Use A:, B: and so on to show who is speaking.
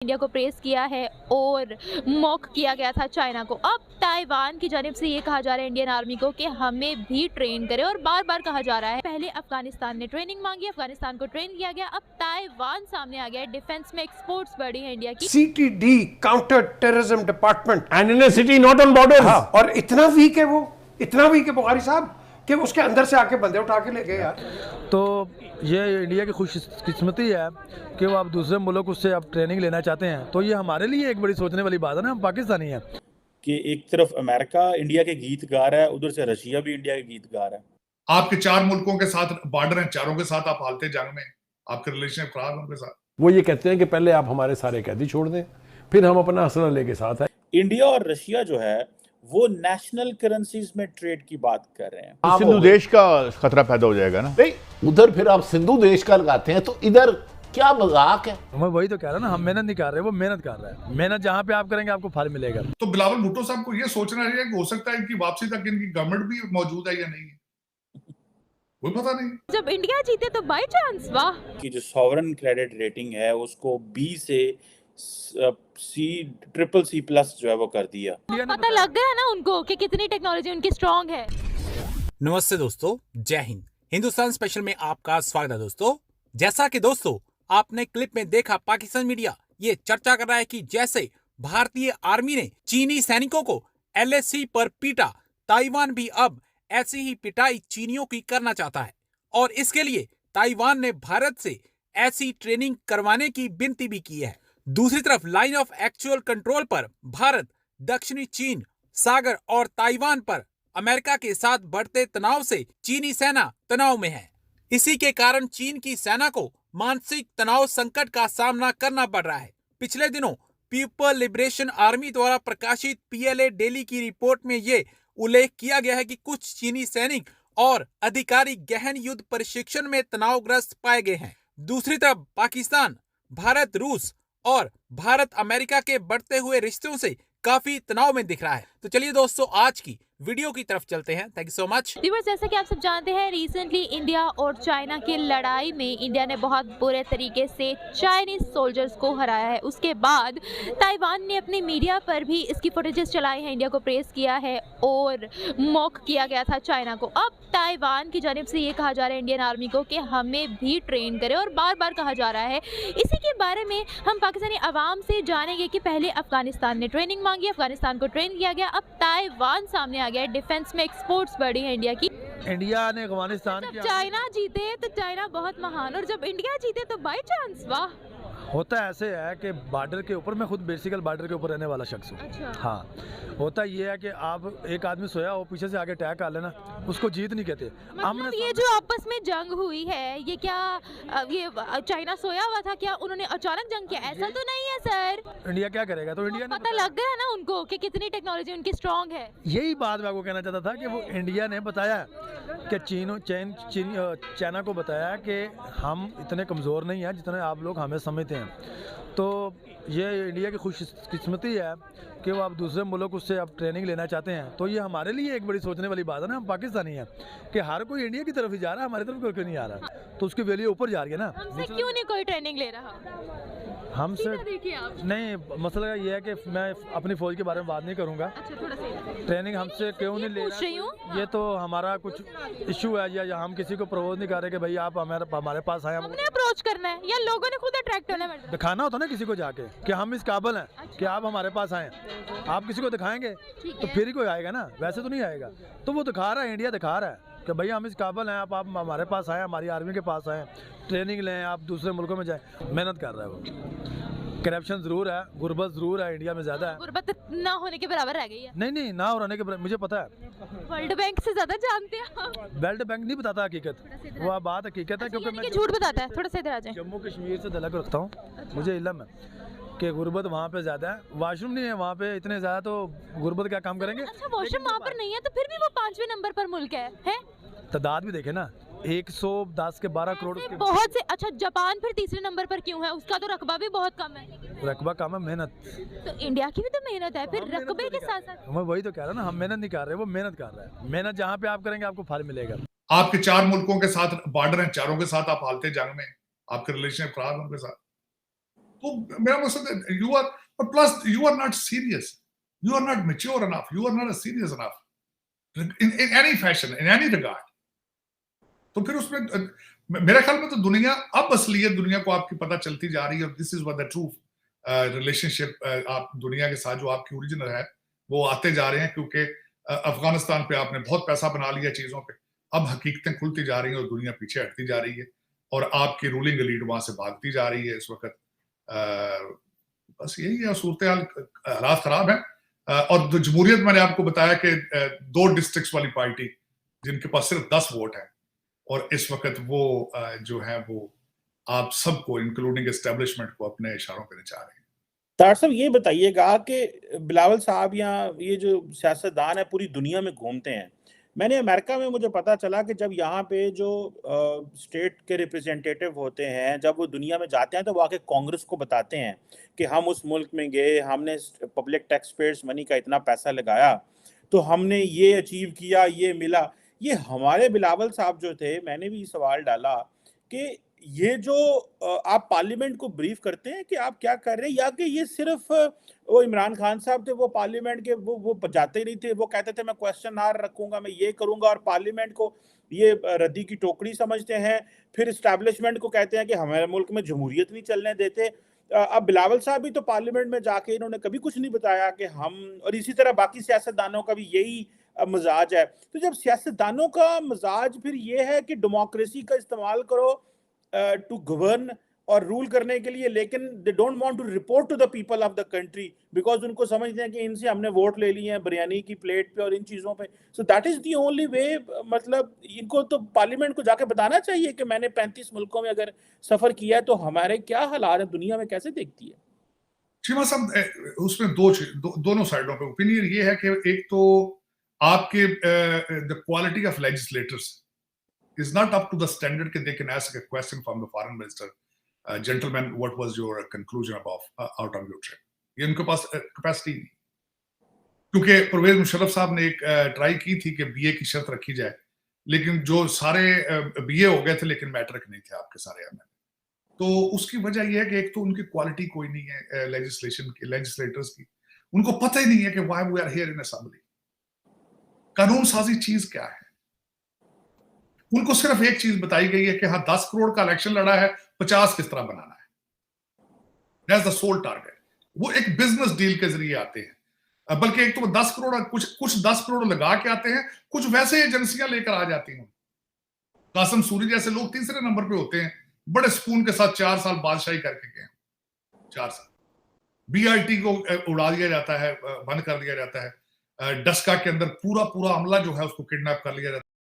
A: India को press किया है और मॉक किया गया था चाइना को। अब ताइवान की जानिब से ये कहा जा रहा है इंडियन आर्मी को कि हमें भी ट्रेन करे, और बार बार कहा जा रहा है पहले अफगानिस्तान ने ट्रेनिंग मांगी, अफगानिस्तान को ट्रेन किया गया, अब ताइवान सामने आ गया है। डिफेंस में एक्सपोर्ट्स बढ़ी है इंडिया की।
B: CTD counter terrorism department
C: and in city not on border.
B: हाँ, और इतना वीक है वो, इतना वीक है बुखारी साहब कि उसके अंदर से आके बंदे उठा के ले गए यार।
D: तो ये इंडिया की खुशकिस्मती है कि वो आप दूसरे मुल्क उससे आप ट्रेनिंग लेना चाहते हैं, तो ये हमारे लिए एक बड़ी सोचने वाली बात है ना। हम पाकिस्तानी हैं
E: कि एक तरफ अमेरिका इंडिया के गीत गा रहा है, उधर से रशिया भी इंडिया के गीत गा रहा है।
F: आपके 4 मुल्कों के साथ बॉर्डर हैं, चारों के साथ आप हालते जंग में, आपके रिलेशन खराब है उनके साथ।
C: वो ये कहते हैं कि पहले आप हमारे सारे कैदी छोड़ दें, फिर हम अपना असला लेके साथ आए।
E: इंडिया और रशिया जो है वो नेशनल करेंसीज में ट्रेड की बात कर रहे हैं।
G: सिंधु देश का खतरा पैदा हो जाएगा ना।
H: नहीं, उधर फिर आप सिंधु देश का लगाते हैं तो इधर क्या मजाक है।
D: मैं वही तो कह रहा ना, हम मेहनत नहीं कर रहे, वो मेहनत कर रहा है। मेहनत जहाँ पे आप करेंगे आपको फल मिलेगा।
F: तो बिलावल भुट्टो साहब को ये सोचना चाहिए कि हो सकता है इनकी वापसी तक इनकी गवर्नमेंट भी मौजूद है या नहीं है, कोई पता नहीं।
A: जब इंडिया जीते तो बाय चांस, वाह।
E: कि जो सॉवरन क्रेडिट रेटिंग है उसको B से CCC+ जो है वो कर दिया।
A: पता लग गया ना उनको कि कितनी टेक्नोलॉजी उनकी स्ट्रांग है।
I: नमस्ते दोस्तों, जय हिंद। हिंदुस्तान स्पेशल में आपका स्वागत है दोस्तों। जैसा कि दोस्तों आपने क्लिप में देखा, पाकिस्तान मीडिया ये चर्चा कर रहा है कि जैसे भारतीय आर्मी ने चीनी सैनिकों को LAC पर पीटा, ताइवान भी अब ऐसी ही पिटाई चीनियों की करना चाहता है, और इसके लिए ताइवान ने भारत से ऐसी ट्रेनिंग करवाने की विनती भी की है। दूसरी तरफ लाइन ऑफ एक्चुअल कंट्रोल पर भारत, दक्षिणी चीन सागर और ताइवान पर अमेरिका के साथ बढ़ते तनाव से चीनी सेना तनाव में है। इसी के कारण चीन की सेना को मानसिक तनाव संकट का सामना करना पड़ रहा है। पिछले दिनों पीपल लिबरेशन आर्मी द्वारा प्रकाशित PLA डेली की रिपोर्ट में ये उल्लेख किया गया है कि कुछ चीनी सैनिक और अधिकारी गहन युद्ध प्रशिक्षण में तनावग्रस्त पाए गए हैं। दूसरी तरफ पाकिस्तान भारत रूस और भारत अमेरिका के बढ़ते हुए रिश्तों से काफी तनाव में दिख रहा है। तो चलिए दोस्तों आज की वीडियो की तरफ चलते हैं। Thank you so much.
A: Viewers, जैसा कि आप सब जानते हैं, रिसेंटली इंडिया और चाइना की लड़ाई में इंडिया ने बहुत बुरे तरीके से चाइनीज सोल्जर्स को हराया है। उसके बाद ताइवान ने अपनी मीडिया पर भी इसकी फुटेजेस चलाई हैं, इंडिया को प्रेस किया है और मॉक किया गया था चाइना को। अब ताइवान की जानिब से ये कहा जा रहा है इंडियन आर्मी को कि हमें भी ट्रेन करे, और बार बार कहा जा रहा है। इसी के बारे में हम पाकिस्तानी अवाम से जानेंगे कि पहले अफगानिस्तान ने ट्रेनिंग मांगी, अफगानिस्तान को ट्रेन किया गया, अब ताइवान सामने आ गया है। डिफेंस में एक्सपोर्ट्स बढ़ी है इंडिया की।
D: इंडिया ने अफगानिस्तान
A: जब चाइना जीते तो चाइना बहुत महान, और जब इंडिया जीते तो बाय चांस, वाह।
D: होता ऐसे है कि बॉर्डर के ऊपर, मैं खुद बेसिकल बॉर्डर के ऊपर रहने वाला शख्स हूँ।
A: अच्छा।
D: हाँ, होता ये है कि आप एक आदमी सोया हो, पीछे से आगे अटैक कर लेना, उसको जीत नहीं कहते।
A: मतलब ये जो आपस में जंग हुई है, ये क्या ये चाइना सोया हुआ था क्या? उन्होंने अचानक जंग किया? ऐसा तो नहीं है सर।
D: इंडिया क्या करेगा? तो इंडिया
A: पता लग गया ना उनको कि कितनी टेक्नोलॉजी उनकी स्ट्रांग है।
D: यही बात मैं आपको कहना चाहता था कि वो इंडिया ने बताया कि चाइना को बताया कि हम इतने कमज़ोर नहीं हैं जितने आप लोग हमें समझते हैं। तो ये इंडिया की खुशकिस्मती है कि वो आप दूसरे मुल्क उससे आप ट्रेनिंग लेना चाहते हैं, तो ये हमारे लिए एक बड़ी सोचने वाली बात है ना। हम पाकिस्तानी हैं कि हर कोई इंडिया की तरफ ही जा रहा है, हमारी तरफ कोई नहीं आ रहा, तो उसकी वैल्यू ऊपर जा रही है ना।
A: हमसे क्यों नहीं कोई ट्रेनिंग ले रहा?
D: हमसे नहीं, मसला ये है कि मैं अपनी फौज के बारे में बात नहीं करूंगा। ट्रेनिंग हमसे क्यों नहीं ले रहा, ये तो हमारा कुछ इशू है, या हम किसी को प्रपोज नहीं कर रहे कि भाई आप हमारे पास आए।
A: हमने अप्रोच करना है या लोगों ने खुद अट्रैक्ट होना है?
D: दिखाना होता है ना किसी को जाके कि हम इस काबिल हैं कि आप हमारे पास आए। आप किसी को दिखाएंगे तो फिर ही कोई आएगा ना, वैसे तो नहीं आएगा। तो वो दिखा रहा है, इंडिया दिखा रहा है कि भाई हम इस काबिल हैं, आप हमारे पास आए, हमारी आर्मी के पास आए, ट्रेनिंग लें, आप दूसरे मुल्कों में जाएं। मेहनत कर रहा है वो। करप्शन जरूर है, गुर्बत जरूर है, इंडिया में ज्यादा है।
A: गुर्बत ना होने के बराबर रह गई है।
D: नहीं, ना होने के बराबर, मुझे पता है।
A: वर्ल्ड बैंक से ज्यादा जानते हैं।
D: वर्ल्ड बैंक नहीं बताता हकीकत, वो बात हकीकत है, क्योंकि मैं
A: झूठ बताता है। थोड़ा सा इधर आ जाए।
D: जम्मू कश्मीर से तलक रखता हूँ, मुझे इल्म है कि गुर्बत वहाँ पे ज्यादा है। वॉशरूम नहीं है वहाँ पे इतने ज्यादा, तो गुर्बत क्या काम करेंगे?
A: अच्छा, वॉशरूम वहाँ पर नहीं है तो फिर भी वो 5वें नंबर पर मुल्क है?
D: तादाद भी देखे ना, 110 के 12 करोड़ के
A: बहुत से। अच्छा, जापान फिर तीसरे नंबर पर क्यों है? उसका तो रकबा भी बहुत कम है।
D: रकबा कम है, मेहनत
A: तो इंडिया की भी तो मेहनत है, फिर रकबे के साथ साथ।
D: मैं वही तो कह रहा ना, हम मेहनत नहीं कर रहे, वो मेहनत कर रहा है। मेहनत जहाँ पे आप करेंगे आपको फल मिलेगा।
F: आपके 4 मुल्कों के साथ बॉर्डर हैं, चारों के साथ आप हालते जंग में, आपके रिलेशन खराब है उनके साथ। तो मेरा मकसद है you are, plus you are not serious, you are not mature enough, you are not serious enough in any fashion, in any regard. तो फिर उसमें मेरे ख्याल में तो दुनिया, अब असलियत दुनिया को आपकी पता चलती जा रही है। This is what the true relationship आप दुनिया के साथ जो आपकी ओरिजिनल है वो आते जा रहे हैं, क्योंकि अफगानिस्तान पे आपने बहुत पैसा बना लिया चीजों पे, अब हकीकतें खुलती जा रही हैं और दुनिया पीछे हटती जा रही है और आपकी रूलिंग एलीट वहां से भागती जा रही है इस वक्त। बस यही है सूरत हाल, हालात खराब है। और जमहूरियत, मैंने आपको बताया कि 2 डिस्ट्रिक्ट्स वाली पार्टी जिनके पास सिर्फ 10 वोट है, और इस वक्त वो जो है वो आप सबको इंक्लूडिंग एस्टेब्लिशमेंट को अपने इशारों पे नचा रहे हैं।
E: तार साहब ये बताइएगा कि बिलावल साहब या ये जो सियासतदान है पूरी दुनिया में घूमते हैं। मैंने अमेरिका में मुझे पता चला कि जब यहाँ पे जो स्टेट के रिप्रेजेंटेटिव होते हैं, जब वो दुनिया में जाते हैं तो वो आके कांग्रेस को बताते हैं कि हम उस मुल्क में गए, हमने पब्लिक टैक्स पेयर्स मनी का इतना पैसा लगाया, तो हमने ये अचीव किया, ये मिला। ये हमारे बिलावल साहब जो थे, मैंने भी सवाल डाला कि ये जो आप पार्लियामेंट को ब्रीफ करते हैं कि आप क्या कर रहे हैं, या कि ये सिर्फ वो इमरान खान साहब थे, वो पार्लियामेंट के वो जाते नहीं थे, वो कहते थे मैं क्वेश्चन आवर रखूंगा, मैं ये करूंगा, और पार्लियामेंट को ये रद्दी की टोकरी समझते हैं, फिर एस्टैब्लिशमेंट को कहते हैं कि हमारे मुल्क में जमहूरियत नहीं चलने देते। अब बिलावल साहब भी तो पार्लियामेंट में जाके इन्होंने कभी कुछ नहीं बताया कि हम, और इसी तरह बाकी सियासतदानों का भी यही मजाज है। तो जब सियासतदानों का मजाज फिर ये है कि डेमोक्रेसी का इस्तेमाल करो टू गवर्न और रूल करने के लिए, लेकिन they don't want to report to the people of the country, because उनको समझते हैं कि इनसे हमने वोट ले लिए हैं बिरयानी की प्लेट पे और इन चीज़ों पे। So that is the only way. मतलब इनको तो पार्लियामेंट को जाके बताना चाहिए कि मैंने 35 मुल्कों में अगर सफर किया है तो हमारे क्या हालात हैं, दुनिया में कैसे देखती है।
F: चीमा साहब, उसमें दोनों साइडों पे ओपिनियन ये है कि एक तो आपके the quality of legislators is not up to the standard that they can ask a question from the foreign minister, gentlemen, what was your conclusion out of your trip? ये उनके पास कैपेसिटी नहीं, क्योंकि परवेज मुशर्रफ साहब ने एक ट्राई की थी कि बीए की शर्त रखी जाए, लेकिन जो सारे बीए हो गए थे लेकिन मैट्रिक नहीं थे आपके सारे एमएलए। तो उसकी वजह यह है कि एक तो उनकी क्वालिटी कोई नहीं है लेजिस्लेशन की, लेजिस्लेटर्स की, उनको पता ही नहीं है कि why we are here in assembly, कानून साजी चीज क्या है। उनको सिर्फ एक चीज बताई गई है कि हाँ 10 करोड़ का इलेक्शन लड़ा है, 50 किस तरह बनाना है, दैट्स द सोल टारगेट। वो एक बिजनेस डील के जरिए आते हैं, बल्कि एक तो 10 करोड़ कुछ 10 करोड़ लगा के आते हैं, कुछ वैसे एजेंसियां लेकर आ जाती हैं। कासिम सूरी जैसे लोग तीसरे नंबर पे होते हैं, बड़े सुकून के साथ 4 साल बादशाही करके गए, 4 साल। बीआईटी को उड़ा दिया जाता है, बंद कर दिया जाता है, डस्का के अंदर पूरा अमला जो है उसको किडनैप कर लिया जाता है।